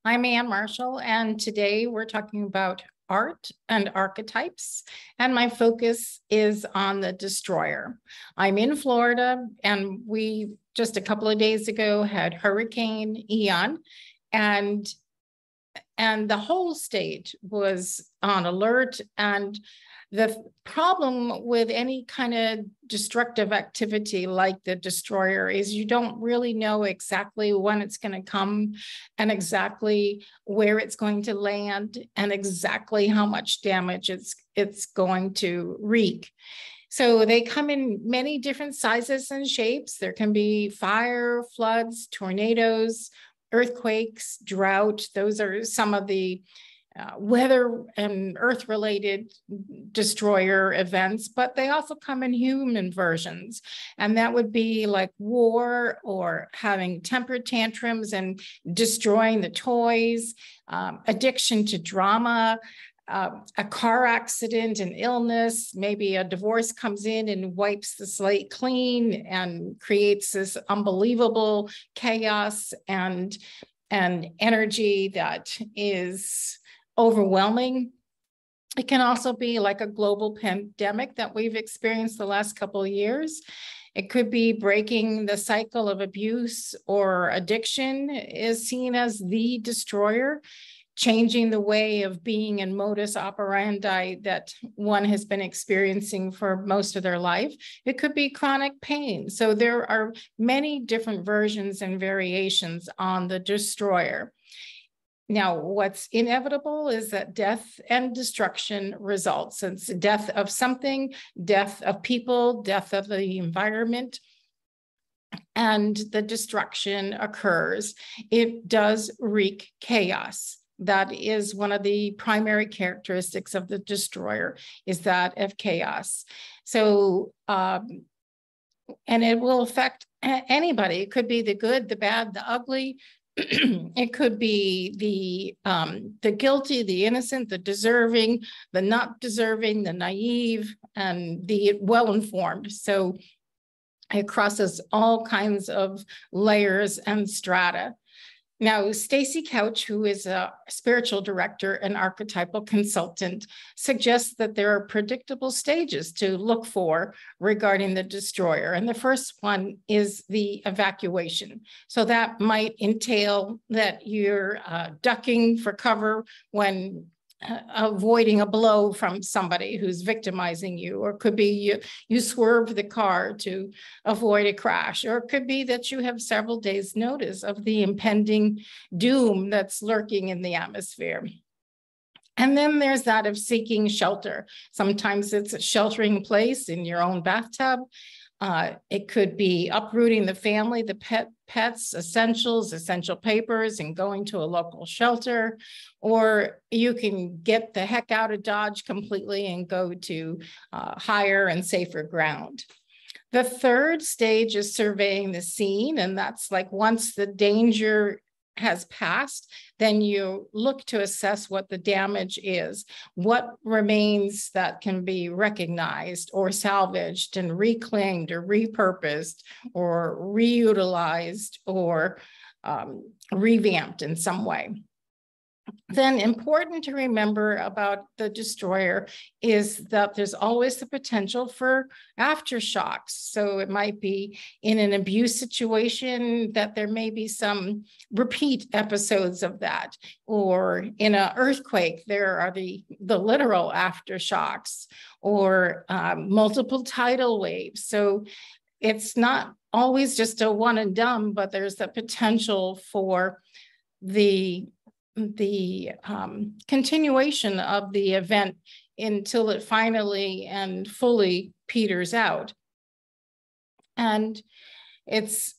I'm Ann Marshall, and today we're talking about art and archetypes, and my focus is on the Destroyer. I'm in Florida, and we just a couple of days ago had Hurricane Ian, and the whole state was on alert. And the problem with any kind of destructive activity like the Destroyer is you don't really know exactly when it's going to come and exactly where it's going to land and exactly how much damage it's going to wreak. So they come in many different sizes and shapes. There can be fire, floods, tornadoes, earthquakes, drought. Those are some of the weather and earth-related destroyer events, but they also come in human versions. And that would be like war or having temper tantrums and destroying the toys, addiction to drama, a car accident, an illness, maybe a divorce comes in and wipes the slate clean and creates this unbelievable chaos and energy that is overwhelming. It can also be like a global pandemic that we've experienced the last couple of years. It could be breaking the cycle of abuse or addiction is seen as the destroyer, changing the way of being and modus operandi that one has been experiencing for most of their life. It could be chronic pain. So there are many different versions and variations on the destroyer. Now, what's inevitable is that death and destruction results. It's death of something, death of people, death of the environment, and the destruction occurs. It does wreak chaos. That is one of the primary characteristics of the destroyer, is that of chaos. So, and it will affect anybody. It could be the good, the bad, the ugly. It could be the guilty, the innocent, the deserving, the not deserving, the naive, and the well-informed. So it crosses all kinds of layers and strata. Now, Stacy Couch, who is a spiritual director and archetypal consultant, suggests that there are predictable stages to look for regarding the destroyer. And the first one is the evacuation. So that might entail that you're ducking for cover when avoiding a blow from somebody who's victimizing you, or it could be you swerve the car to avoid a crash, or it could be that you have several days' notice of the impending doom that's lurking in the atmosphere. And then there's that of seeking shelter. Sometimes it's a sheltering place in your own bathtub. It could be uprooting the family, the pets, essential papers, and going to a local shelter. Or you can get the heck out of Dodge completely and go to higher and safer ground. The third stage is surveying the scene. And that's like once the danger has passed, then you look to assess what the damage is, what remains that can be recognized or salvaged and reclaimed or repurposed or reutilized or revamped in some way. Then important to remember about the destroyer is that there's always the potential for aftershocks. So it might be in an abuse situation that there may be some repeat episodes of that, or in an earthquake, there are the literal aftershocks, or multiple tidal waves. So it's not always just a one and done, but there's the potential for the continuation of the event until it finally and fully peters out. And that's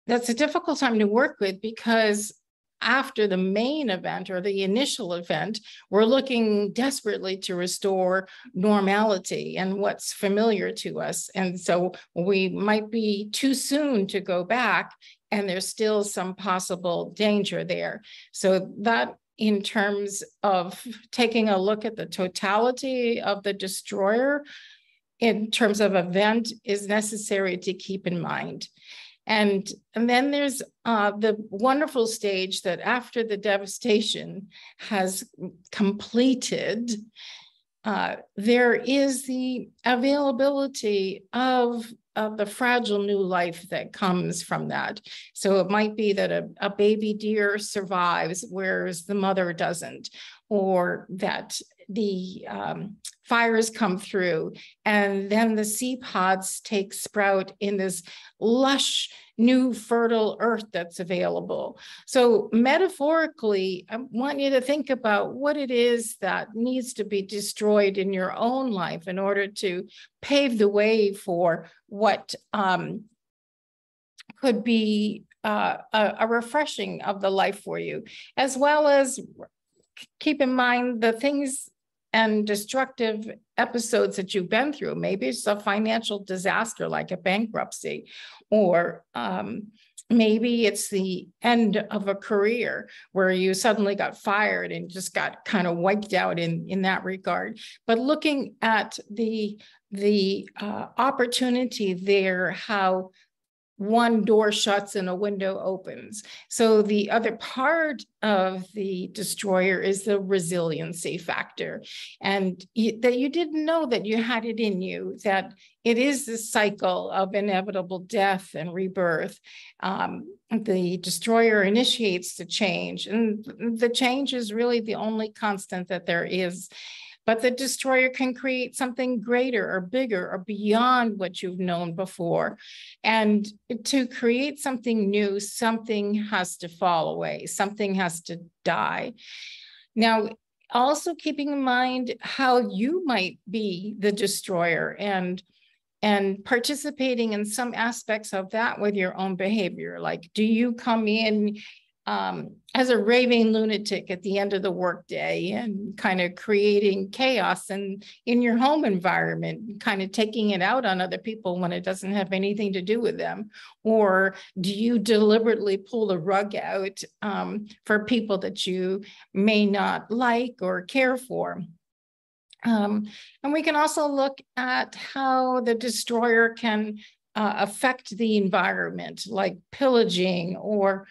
a difficult time to work with, because after the main event or the initial event, we're looking desperately to restore normality and what's familiar to us. And so we might be too soon to go back, and there's still some possible danger there. So that, in terms of taking a look at the totality of the destroyer in terms of event, is necessary to keep in mind. And then there's the wonderful stage that after the devastation has completed, there is the availability of the fragile new life that comes from that. So it might be that a baby deer survives, whereas the mother doesn't, or that the fires come through, and then the seed pods take sprout in this lush, new fertile earth that's available. So metaphorically, I want you to think about what it is that needs to be destroyed in your own life in order to pave the way for what could be a refreshing of the life for you, as well as keep in mind the things and destructive episodes that you've been through. Maybe it's a financial disaster like a bankruptcy, or maybe it's the end of a career where you suddenly got fired and just got kind of wiped out in that regard. But looking at the opportunity there, how one door shuts and a window opens. So the other part of the destroyer is the resiliency factor, and that you didn't know that you had it in you, that it is this cycle of inevitable death and rebirth. The destroyer initiates the change, and the change is really the only constant that there is. But the destroyer can create something greater or bigger or beyond what you've known before. And to create something new, something has to fall away, something has to die. Now, also keeping in mind how you might be the destroyer and participating in some aspects of that with your own behavior. Like, do you come in as a raving lunatic at the end of the workday and kind of creating chaos in your home environment, kind of taking it out on other people when it doesn't have anything to do with them? Or do you deliberately pull the rug out for people that you may not like or care for? And we can also look at how the destroyer can affect the environment, like pillaging, or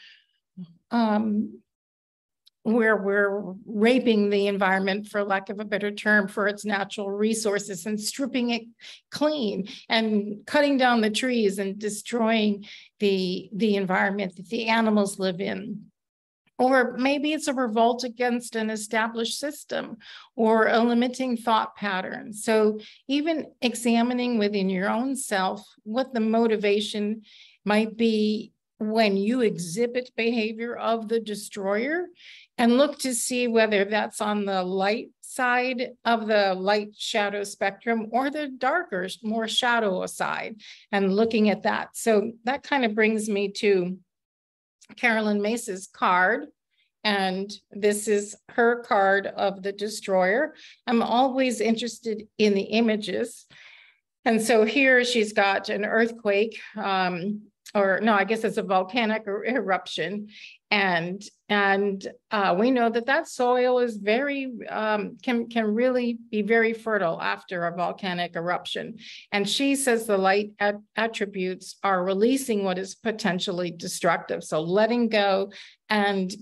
where we're raping the environment, for lack of a better term, for its natural resources and stripping it clean and cutting down the trees and destroying the environment that the animals live in. Or maybe it's a revolt against an established system or a limiting thought pattern. So even examining within your own self what the motivation might be when you exhibit behavior of the destroyer, and look to see whether that's on the light side of the light shadow spectrum or the darker, more shadow side, and looking at that. So that kind of brings me to Carolyn Mace's card. And this is her card of the destroyer. I'm always interested in the images. And so here she's got an earthquake, or no, I guess it's a volcanic eruption. And we know that soil is very, can really be very fertile after a volcanic eruption. And she says the light attributes are releasing what is potentially destructive. So letting go and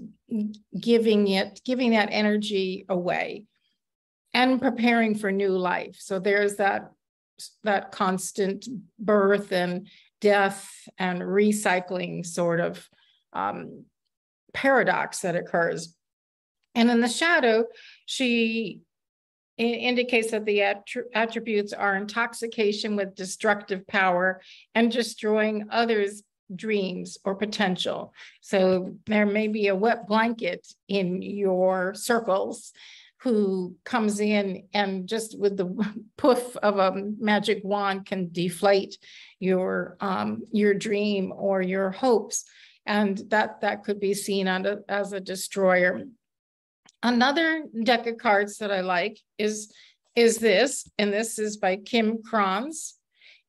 giving that energy away and preparing for new life. So there's that constant birth and death and recycling sort of paradox that occurs. And in the shadow, she indicates that the attributes are intoxication with destructive power and destroying others' dreams or potential. So there may be a wet blanket in your circles who comes in and just with the poof of a magic wand can deflate your dream or your hopes. And that could be seen as a destroyer. Another deck of cards that I like is this, and this is by Kim Kranz.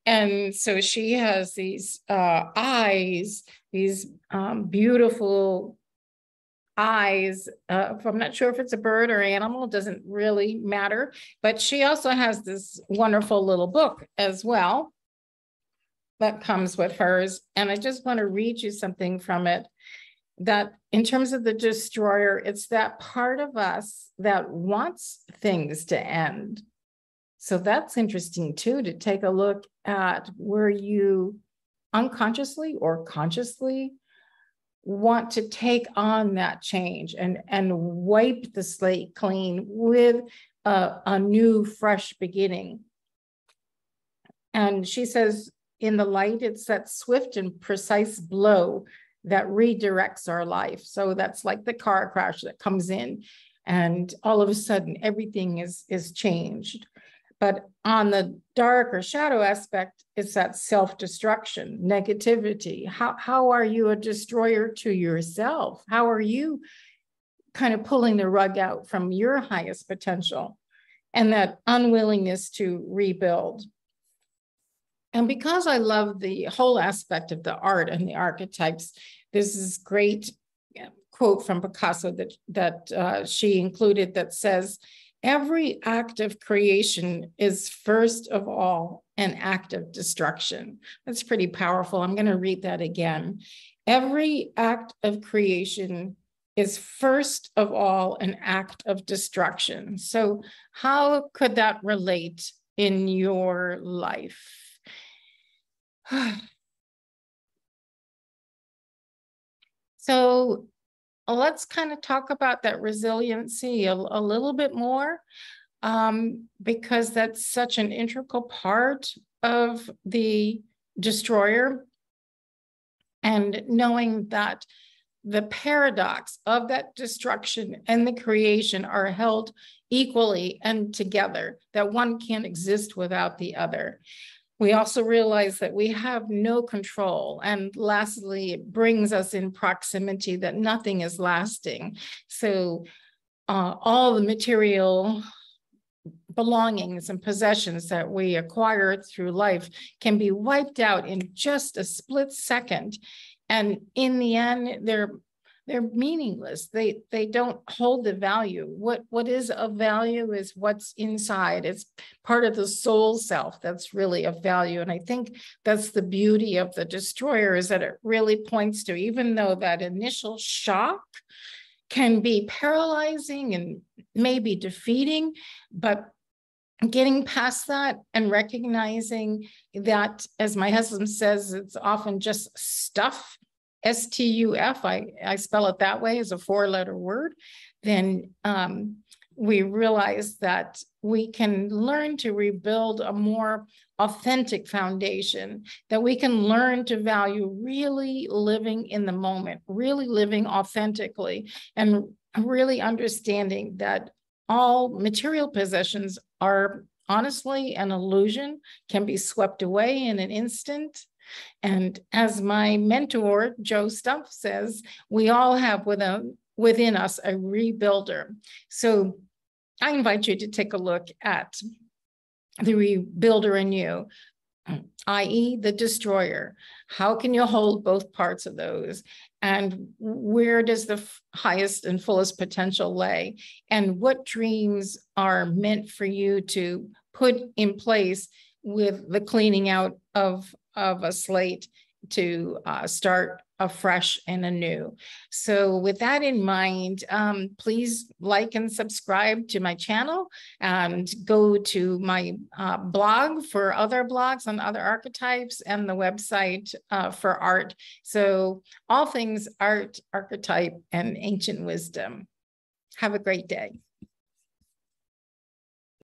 And so she has these eyes, these beautiful eyes. I'm not sure if it's a bird or animal, it doesn't really matter. But she also has this wonderful little book as well. that comes with hers. And I just want to read you something from it, that in terms of the destroyer, it's that part of us that wants things to end. So that's interesting too, to take a look at where you unconsciously or consciously want to take on that change and wipe the slate clean with a new, fresh beginning. And she says, in the light, it's that swift and precise blow that redirects our life. So that's like the car crash that comes in and all of a sudden everything is changed. But on the dark or shadow aspect, it's that self-destruction, negativity. How are you a destroyer to yourself? How are you kind of pulling the rug out from your highest potential and that unwillingness to rebuild? And because I love the whole aspect of the art and the archetypes, there's this great quote from Picasso that she included that says, every act of creation is first of all an act of destruction. That's pretty powerful. I'm going to read that again. Every act of creation is first of all an act of destruction. So how could that relate in your life? So let's kind of talk about that resiliency a little bit more, because that's such an integral part of the destroyer. And knowing that the paradox of that destruction and the creation are held equally and together, that one can't exist without the other. We also realize that we have no control. And lastly, it brings us in proximity that nothing is lasting. So all the material belongings and possessions that we acquire through life can be wiped out in just a split second. And in the end, they're meaningless. They don't hold the value. What is of value is what's inside. It's part of the soul self that's really of value. And I think that's the beauty of the destroyer, is that it really points to, even though that initial shock can be paralyzing and maybe defeating, but getting past that and recognizing that, as my husband says, it's often just stuff, S-T-U-F, I spell it that way, as a 4-letter word, then we realize that we can learn to rebuild a more authentic foundation, that we can learn to value really living in the moment, really living authentically, and really understanding that all material possessions are honestly an illusion, can be swept away in an instant. And as my mentor, Joe Stumpf, says, we all have within us a rebuilder. So I invite you to take a look at the rebuilder in you, i.e. the destroyer. How can you hold both parts of those? And where does the highest and fullest potential lay? And what dreams are meant for you to put in place with the cleaning out of a slate to start afresh and anew? So with that in mind, please like and subscribe to my channel and go to my blog for other blogs on other archetypes and the website for art. So all things art, archetype, and ancient wisdom. Have a great day.